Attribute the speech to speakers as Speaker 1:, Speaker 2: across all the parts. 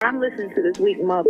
Speaker 1: I'm listening to this weak mother.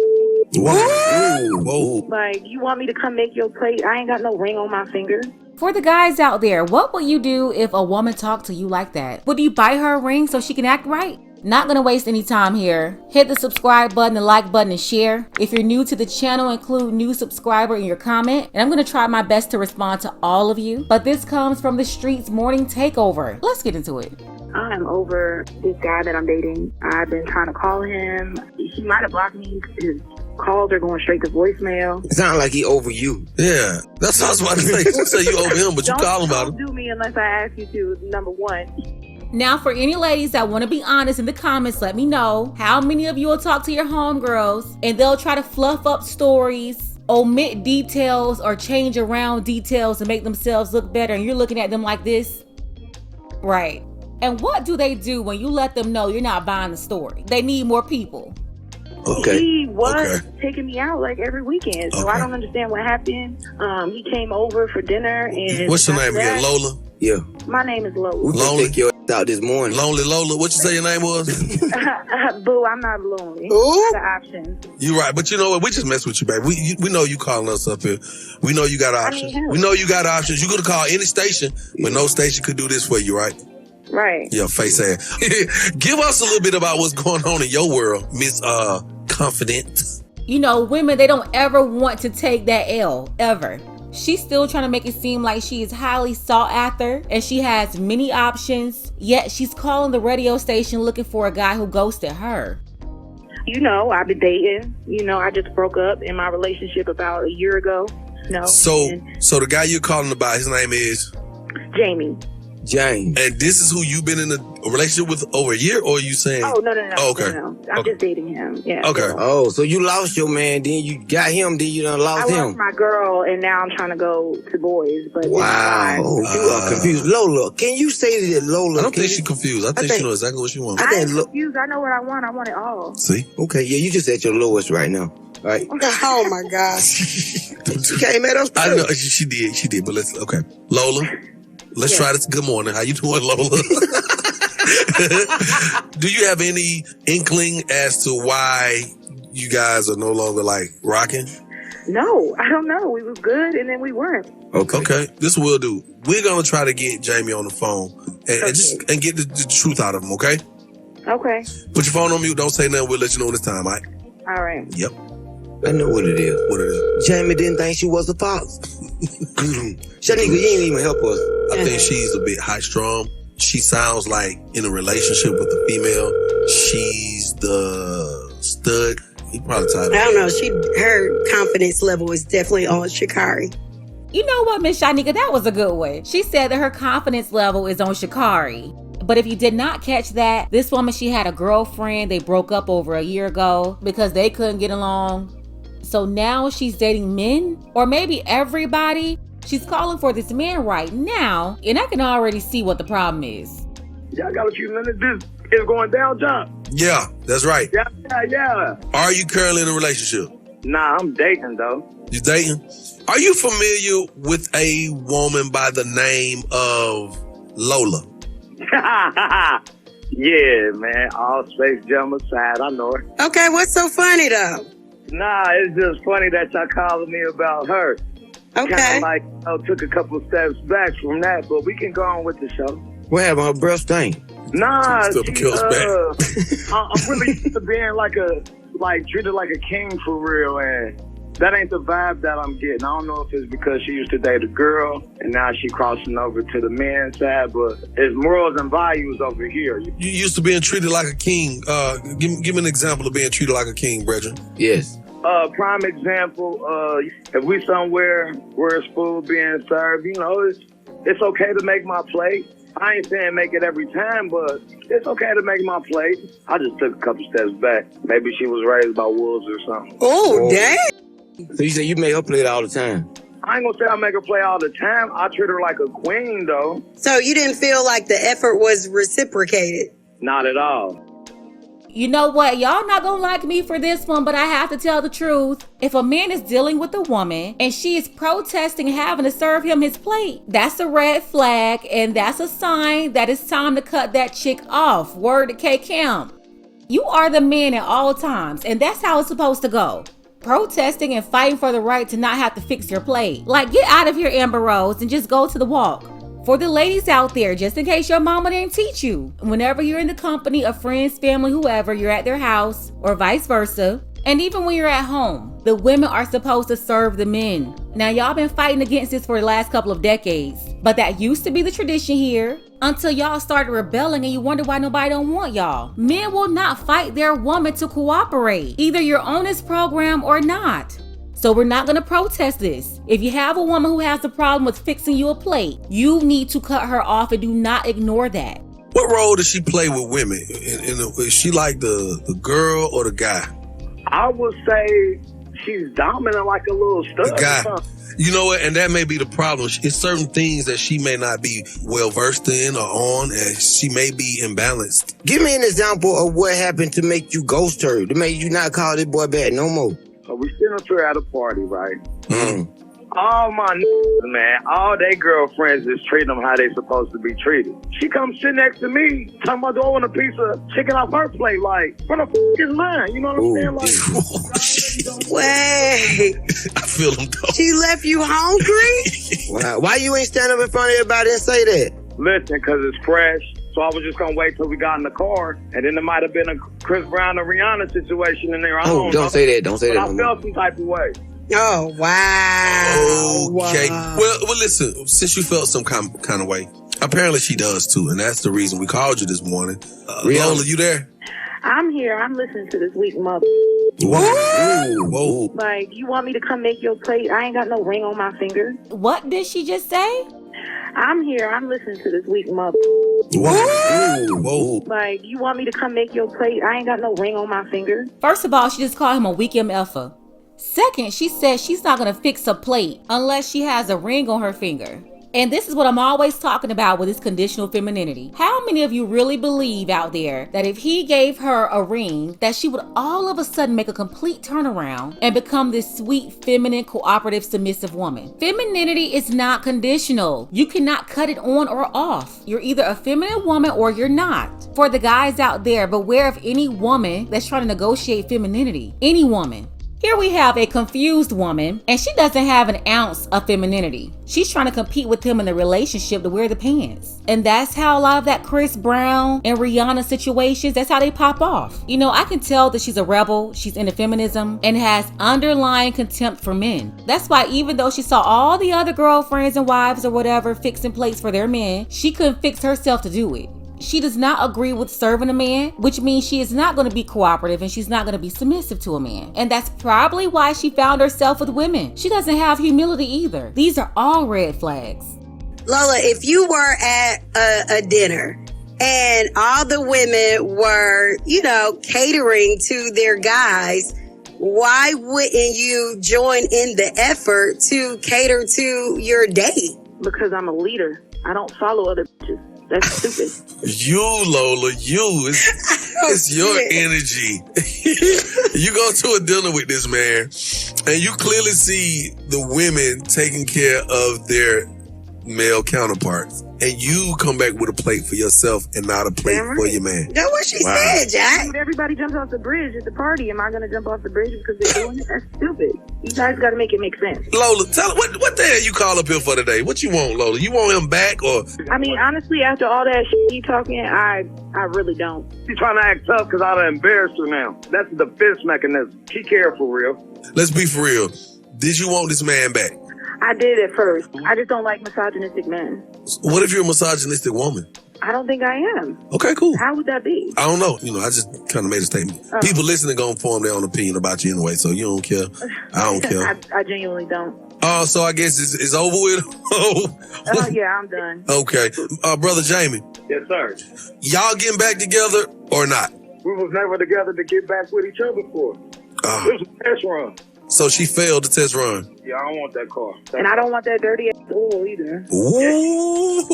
Speaker 2: Whoa.
Speaker 1: Like, you want me to come make your plate? I ain't got no ring on my finger.
Speaker 3: For the guys out there, what will you do if a woman talked to you like that? Would you buy her a ring so she can act right? Not gonna waste any time here. Hit the subscribe button, the like button, and share. If you're new to the channel, include new subscriber in your comment, and I'm gonna try my best to respond to all of you. But this comes from the streets morning takeover. Let's get into it.
Speaker 1: I'm over this guy that I'm dating. I've been trying to call him. He might have blocked me. His calls are going straight to voicemail.
Speaker 4: It sounds like he over you.
Speaker 2: Yeah, that's what I was about to say. You say you over him, but you call him about him.
Speaker 1: Don't do me unless I ask you to, number one.
Speaker 3: Now, for any ladies that want to be honest in the comments, let me know how many of you will talk to your homegirls and they'll try to fluff up stories, omit details, or change around details to make themselves look better, and you're looking at them like this? Right. And what do they do when you let them know you're not buying the story? They need more people.
Speaker 2: Okay.
Speaker 1: He was taking me out like every weekend, so I don't understand what happened. He came over for dinner and...
Speaker 2: What's your name again, Lola?
Speaker 4: Yeah.
Speaker 1: My name is Lola.
Speaker 4: We can take your ass out this morning.
Speaker 2: Lonely Lola. What you say your name was?
Speaker 1: Boo, I'm not lonely.
Speaker 4: Ooh.
Speaker 1: I got options.
Speaker 2: You right, but you know what? We just mess with you, baby. We know you calling us up here. We know you got options. We know you got options. You could call any station, but no station could do this for you, right?
Speaker 1: Right.
Speaker 2: Yeah, face ass. Give us a little bit about what's going on in your world, Miss Confident.
Speaker 3: You know, women, they don't ever want to take that L, ever. She's still trying to make it seem like she is highly sought after and she has many options, yet she's calling the radio station looking for a guy who ghosted her.
Speaker 1: You know, I've been dating. You know, I just broke up in my relationship about a year ago. No.
Speaker 2: So the guy you're calling about, his name is?
Speaker 1: Jamie.
Speaker 4: James.
Speaker 2: And this is who you've been in a relationship with over a year, or are you saying?
Speaker 1: Oh, no.
Speaker 2: Oh, okay.
Speaker 1: No. I'm just dating him. Yeah.
Speaker 2: Okay.
Speaker 4: Oh, so you lost your man, then you got him, then you done lost him.
Speaker 1: I lost my girl, and now I'm trying to go to boys. But
Speaker 4: wow. You are confused. Lola, can you say that, Lola?
Speaker 2: I don't think she's confused. I think she knows exactly what she wants.
Speaker 1: I'm confused. I know what I want. I want it all.
Speaker 2: See?
Speaker 4: Okay, yeah, you just at your lowest right now. Right?
Speaker 5: Oh my gosh.
Speaker 4: She came at us.
Speaker 2: I know she did, but okay. Lola. Let's try this. Good morning. How you doing, Lola? Do you have any inkling as to why you guys are no longer like rocking?
Speaker 1: No, I don't know. We was good and then we weren't.
Speaker 2: Okay. This we'll do. We're gonna try to get Jamie on the phone and get the truth out of him. Okay.
Speaker 1: Okay.
Speaker 2: Put your phone on mute. Don't say nothing. We'll let you know when it's time. All right.
Speaker 1: All right.
Speaker 2: Yep.
Speaker 4: I know what it is.
Speaker 2: What it is?
Speaker 4: Jamie didn't think she was a fox. Shanika, you ain't even help us.
Speaker 2: I think she's a bit high-strung. She sounds like in a relationship with a female. She's the stud. He probably tired.
Speaker 5: I don't know. Her confidence level is definitely on Shikari.
Speaker 3: You know what, Miss Shanika? That was a good one. She said that her confidence level is on Shikari. But if you did not catch that, this woman, she had a girlfriend. They broke up over a year ago because they couldn't get along. So now she's dating men, or maybe everybody. She's calling for this man right now, and I can already see what the problem is.
Speaker 6: Y'all got a few minutes. This is going down, John.
Speaker 2: Yeah, that's right.
Speaker 6: Yeah.
Speaker 2: Are you currently in a relationship?
Speaker 6: Nah, I'm dating, though.
Speaker 2: You dating? Are you familiar with a woman by the name of Lola?
Speaker 6: Yeah, man. All space jump aside. I know her.
Speaker 5: Okay, what's so funny though?
Speaker 6: Nah, it's just funny that y'all calling me about her.
Speaker 5: Okay.
Speaker 6: Kind of took a couple steps back from that, but we can go on with the show.
Speaker 4: What happened? Her breath thing?
Speaker 6: Nah,
Speaker 2: I'm
Speaker 6: really used to being treated like a king for real, and that ain't the vibe that I'm getting. I don't know if it's because she used to date a girl and now she crossing over to the men's side, but it's morals and values over here.
Speaker 2: You used to being treated like a king. Give me an example of being treated like a king, Brethren.
Speaker 4: Yes.
Speaker 6: Prime example, if we somewhere where it's food being served, you know, it's okay to make my plate. I ain't saying make it every time, but it's okay to make my plate. I just took a couple steps back. Maybe she was raised by wolves or something.
Speaker 5: Oh, dang.
Speaker 4: So you say you make her play all the time?
Speaker 6: I ain't gonna say I make her play all the time. I treat her like a queen, though.
Speaker 5: So you didn't feel like the effort was reciprocated?
Speaker 6: Not at all.
Speaker 3: You know what? Y'all not gonna like me for this one, but I have to tell the truth. If a man is dealing with a woman and she is protesting having to serve him his plate, that's a red flag, and that's a sign that it's time to cut that chick off. Word to K Kim. You are the man at all times, and that's how it's supposed to go. Protesting and fighting for the right to not have to fix your plate. Like, get out of here, Amber Rose, and just go to the walk. For the ladies out there, just in case your mama didn't teach you, whenever you're in the company of friends, family, whoever, you're at their house or vice versa, and even when you're at home, the women are supposed to serve the men. Now, y'all been fighting against this for the last couple of decades, but that used to be the tradition here until y'all started rebelling and you wonder why nobody don't want y'all. Men will not fight their woman to cooperate. Either you're on this program or not. So we're not gonna protest this. If you have a woman who has a problem with fixing you a plate, you need to cut her off and do not ignore that.
Speaker 2: What role does she play with women? Is she like the girl or the guy?
Speaker 6: I would say she's dominant like a little stud.
Speaker 2: The guy. You know what? And that may be the problem. It's certain things that she may not be well versed in or on, and she may be imbalanced.
Speaker 4: Give me an example of what happened to make you ghost her, to make you not call this boy back no more.
Speaker 6: So we sitting up here at a party, right? All my man, all they girlfriends is treating them how they supposed to be treated. She comes sit next to me, talking about throwing a piece of chicken off her plate, like, what the f*** is mine? You know what I'm saying? Like,
Speaker 5: Wait.
Speaker 2: I feel them though.
Speaker 5: She left you hungry?
Speaker 4: Why you ain't stand up in front of everybody and say that?
Speaker 6: listen, because it's fresh. So I was just going to wait till we got in the car. And then there might have been a Chris Brown or Rihanna situation in there.
Speaker 4: Don't say that. Don't say that.
Speaker 6: I felt some type of way.
Speaker 5: Oh, wow.
Speaker 2: Okay.
Speaker 5: Wow.
Speaker 2: Well, listen, since you felt some kind of way, apparently she does too. And that's the reason we called you this morning. Lola, you there?
Speaker 1: I'm here. I'm listening to this weak mother.
Speaker 2: Whoa.
Speaker 1: Like, you want me to come make your plate? I ain't got no ring on my finger.
Speaker 3: What did she just say?
Speaker 1: I'm here. I'm listening to this weak mother.
Speaker 2: Whoa.
Speaker 1: Like, you want me to come make your plate? I ain't got no ring on my finger.
Speaker 3: First of all, she just called him a weak MFer. Second, she said she's not going to fix a plate unless she has a ring on her finger. And this is what I'm always talking about with this conditional femininity. How many of you really believe out there that if he gave her a ring, that she would all of a sudden make a complete turnaround and become this sweet, feminine, cooperative, submissive woman? Femininity is not conditional. You cannot cut it on or off. You're either a feminine woman or you're not. For the guys out there, beware of any woman that's trying to negotiate femininity. Any woman. Here we have a confused woman, and she doesn't have an ounce of femininity. She's trying to compete with him in the relationship to wear the pants. And that's how a lot of that Chris Brown and Rihanna situations, that's how they pop off. You know, I can tell that she's a rebel, she's into feminism, and has underlying contempt for men. That's why even though she saw all the other girlfriends and wives or whatever fixing plates for their men, she couldn't fix herself to do it. She does not agree with serving a man, which means she is not going to be cooperative and she's not going to be submissive to a man. And that's probably why she found herself with women. She doesn't have humility either. These are all red flags.
Speaker 5: Lola, if you were at a dinner and all the women were, catering to their guys, why wouldn't you join in the effort to cater to your date?
Speaker 1: Because I'm a leader. I don't follow other bitches. That's stupid.
Speaker 2: You, Lola, it's your energy. You go to a dinner with this man, and you clearly see the women taking care of their male counterparts, and you come back with a plate for yourself and not a plate for your man.
Speaker 5: That's what she said, Jack.
Speaker 1: When everybody jumps off the bridge at the party, am I going to jump off the bridge because they're doing it? That's stupid. You guys got to make it make sense.
Speaker 2: Lola, tell what the hell you call up here for today? What you want, Lola? You want him back or?
Speaker 1: I mean, honestly, after all that shit you talking, I really don't.
Speaker 6: She's trying to act tough because I done embarrassed her now. That's the defense mechanism. She cared for real.
Speaker 2: Let's be for real. Did you want this man back?
Speaker 1: I did at first. I just don't like misogynistic men.
Speaker 2: What if you're a misogynistic woman?
Speaker 1: I don't think I am.
Speaker 2: Okay, cool.
Speaker 1: How would that be?
Speaker 2: I don't know. I just kind of made a statement. People listening gonna form their own opinion about you anyway, so you don't care. I don't care.
Speaker 1: I genuinely don't.
Speaker 2: Oh, so I guess it's over with?
Speaker 1: Yeah, I'm done.
Speaker 2: Okay. Brother Jamie.
Speaker 6: Yes, sir.
Speaker 2: Y'all getting back together or not?
Speaker 6: We was never together to get back with each other for. It was a test run.
Speaker 2: So she failed the test run.
Speaker 6: Yeah, I don't want that car.
Speaker 1: And I don't want that dirty ass oil either.
Speaker 2: Ooh.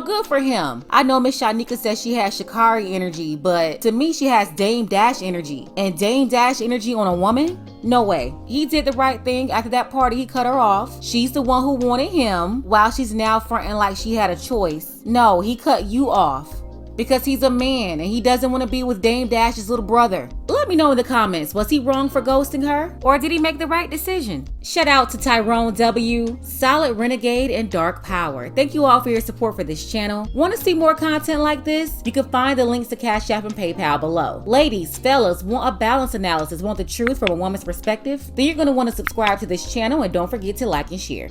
Speaker 3: Good for him. I know Miss Shanika says she has Shikari energy, but to me, she has Dame Dash energy. And Dame Dash energy on a woman? No way. He did the right thing. After that party, he cut her off. She's the one who wanted him, while she's now fronting like she had a choice. No, he cut you off. because he's a man and he doesn't want to be with Dame Dash's little brother. Let me know in the comments, was he wrong for ghosting her? Or did he make the right decision? Shout out to Tyrone W, Solid Renegade, and Dark Power. Thank you all for your support for this channel. Want to see more content like this? You can find the links to Cash App and PayPal below. Ladies, fellas, want a balanced analysis, want the truth from a woman's perspective? Then you're going to want to subscribe to this channel and don't forget to like and share.